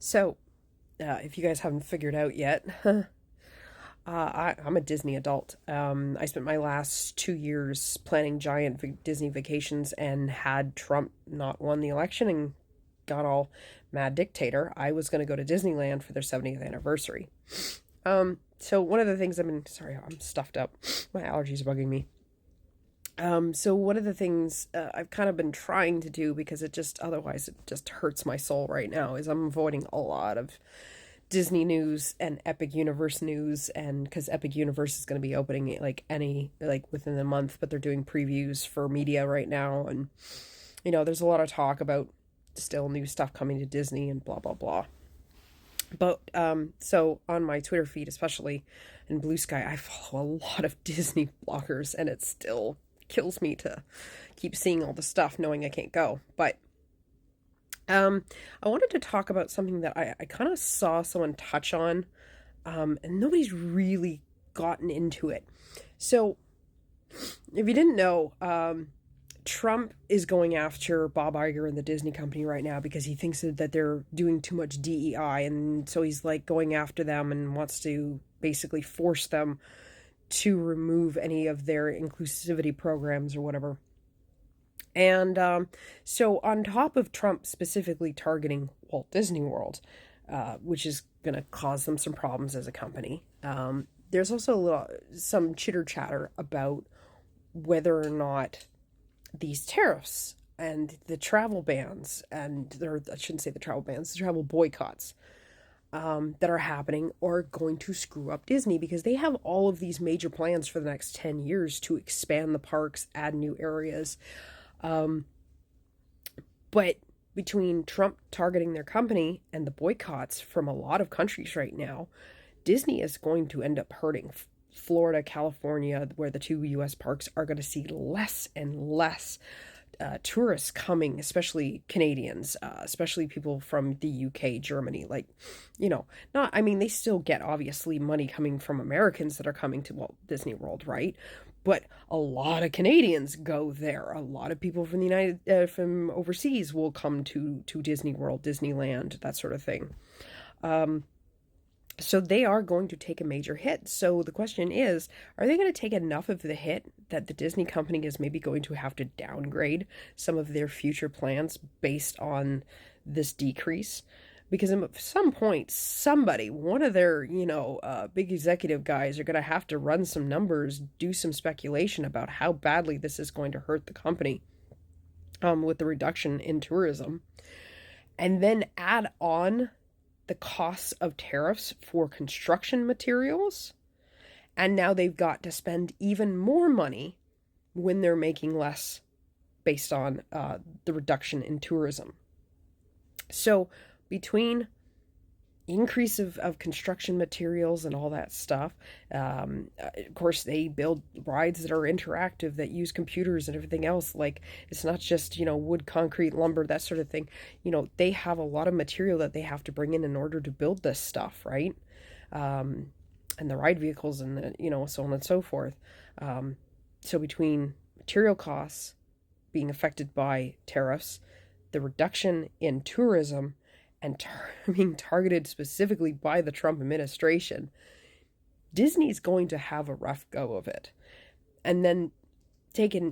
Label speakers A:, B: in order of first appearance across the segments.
A: So, if you guys haven't figured out yet, I'm a Disney adult. I spent my last 2 years planning giant Disney vacations and had Trump not won the election and got all mad dictator, I was going to go to Disneyland for their 70th anniversary. So one of the things sorry, I'm stuffed up. My allergies are bugging me. So one of the things I've kind of been trying to do because otherwise it just hurts my soul right now is I'm avoiding a lot of Disney news and Epic Universe news, and because Epic Universe is going to be opening within the month, but they're doing previews for media right now, and there's a lot of talk about still new stuff coming to Disney and blah blah blah. But so on my Twitter feed, especially in Blue Sky, I follow a lot of Disney bloggers, and it still kills me to keep seeing all the stuff knowing I can't go. But I wanted to talk about something that I kind of saw someone touch on, and nobody's really gotten into it. So, if you didn't know, Trump is going after Bob Iger and the Disney company right now because he thinks that they're doing too much DEI, and so he's like going after them and wants to basically force them to remove any of their inclusivity programs or whatever. And so, on top of Trump specifically targeting Walt Disney World, which is going to cause them some problems as a company, there's also some chitter chatter about whether or not these tariffs and the travel bans, I shouldn't say the travel bans, the travel boycotts that are happening are going to screw up Disney because they have all of these major plans for the next 10 years to expand the parks, add new areas. But between Trump targeting their company and the boycotts from a lot of countries right now, Disney is going to end up hurting. Florida, California, where the two U.S. parks are going to see less and less tourists coming, especially Canadians, especially people from the UK, Germany. They still get obviously money coming from Americans that are coming to Walt Disney World, right? But a lot of Canadians go there. A lot of people from from overseas will come to Disney World, Disneyland, that sort of thing. So they are going to take a major hit. So the question is, are they going to take enough of the hit that the Disney company is maybe going to have to downgrade some of their future plans based on this decrease? Because at some point, one of their, big executive guys are going to have to run some numbers, do some speculation about how badly this is going to hurt the company with the reduction in tourism. And then add on the costs of tariffs for construction materials. And now they've got to spend even more money when they're making less based on the reduction in tourism. So between increase of construction materials and all that stuff, of course they build rides that are interactive, that use computers and everything else. Like, it's not just wood, concrete, lumber, that sort of thing. They have a lot of material that they have to bring in order to build this stuff, right? And the ride vehicles and so on and so forth. So between material costs being affected by tariffs, the reduction in tourism, and being targeted specifically by the Trump administration, Disney's going to have a rough go of it. And then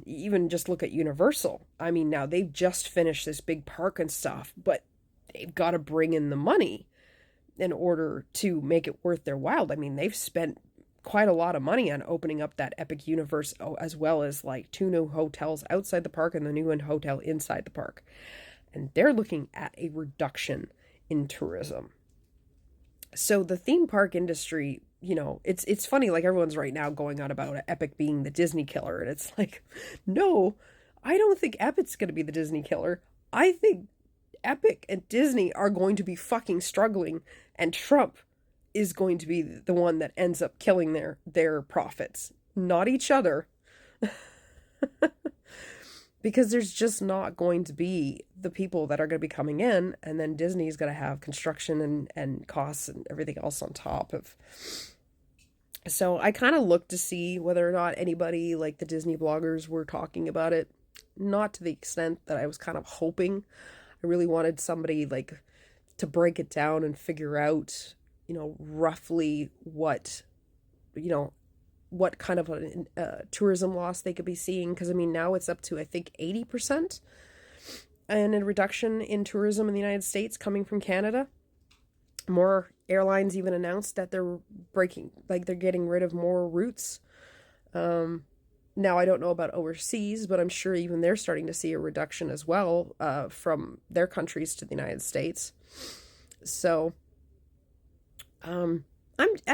A: even just look at Universal. I mean, now they've just finished this big park and stuff, but they've got to bring in the money in order to make it worth their while. I mean, they've spent quite a lot of money on opening up that Epic Universe, as well as like 2 new hotels outside the park and the new hotel inside the park. And they're looking at a reduction in tourism. So the theme park industry, it's funny, like everyone's right now going on about Epic being the Disney killer. And it's like, no, I don't think Epic's going to be the Disney killer. I think Epic and Disney are going to be fucking struggling, and Trump is going to be the one that ends up killing their profits, not each other. Because there's just not going to be the people that are going to be coming in, and then Disney's going to have construction and costs and everything else on top of. So I kind of looked to see whether or not anybody like the Disney bloggers were talking about it. Not to the extent that I was kind of hoping. I really wanted somebody like to break it down and figure out, roughly what kind of a tourism loss they could be seeing. Because, I mean, now it's up to, I think, 80% and a reduction in tourism in the United States coming from Canada. More airlines even announced that they're getting rid of more routes. Now, I don't know about overseas, but I'm sure even they're starting to see a reduction as well from their countries to the United States. So, I'm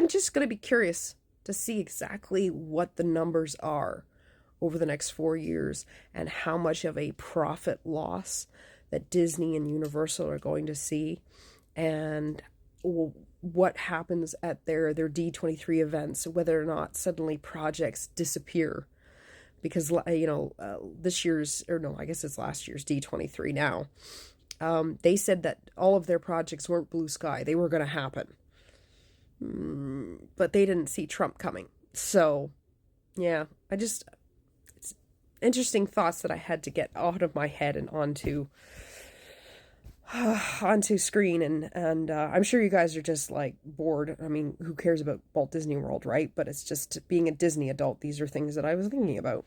A: just going to be curious to see exactly what the numbers are over the next 4 years and how much of a profit loss that Disney and Universal are going to see, and what happens at their D23 events, whether or not suddenly projects disappear. Because, this year's, or no, I guess it's last year's D23 now, they said that all of their projects weren't blue sky. They were going to happen. But they didn't see Trump coming. So, yeah, it's interesting thoughts that I had to get out of my head and onto screen, and I'm sure you guys are just like bored. I mean, who cares about Walt Disney World, right? But it's just being a Disney adult, these are things that I was thinking about.